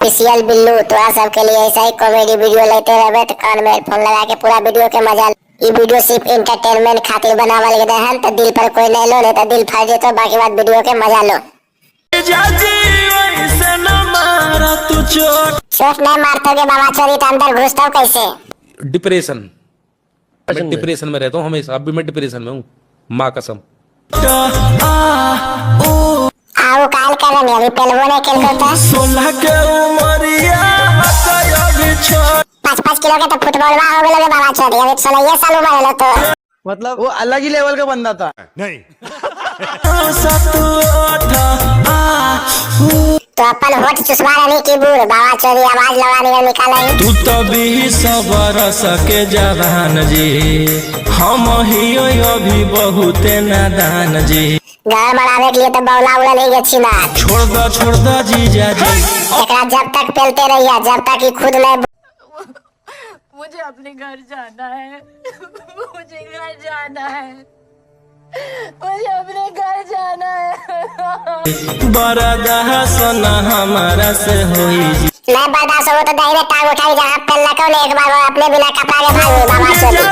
Official Billu तोरा सबके लिए ऐसा ही कॉमेडी वीडियो लेते रहे तो कान में हेडफोन लगा के पूरा वीडियो के मजा। ये वीडियो सिर्फ एंटरटेनमेंट खातिर बनावल गए हैं तो दिल पर कोई नहीं लो, नहीं तो दिल फाड़ तो बाकी बात वीडियो के मजा लो। चोट नहीं मारते बाबा चोरी तो अंदर घुसता कैसे? डिप्रेशन मैं डिप्रेशन में रहता हूँ हमेशा, अब भी मैं डिप्रेशन में हूँ, माँ कसम। आओ काल कर रहे अभी पेलवो नहीं खेल करता। 16 के उमरिया 5-5 किलो के तो फुटबॉल हो गए बाबा चोरी, अभी 16 साल उम्र है तो मतलब वो अलग ही लेवल का बंदा था। नहीं तो अपन होठ चुसवा रही की बूढ़ बाबा चोरी आवाज लगाने में निकाला। तू तभी सबर सके जवान जी, हम ही अभी बहुत नादान जी। घर बनाने के लिए तो बौला उड़ा नहीं गई ना। छोड़ दो जीजा जी। एकरा जब तक पेलते रहिए जब तक ही खुद नहीं। मुझे अपने घर जाना है। मुझे घर जाना है। मुझे अपने घर जाना है। बड़ा सोना हमारा से होई नहीं बर्दाश्त हो तो दाहिने टांग उठाई जहाँ पेलना कौन एक बार अपने बिना कपड़ा के भाग बाबा चोरी।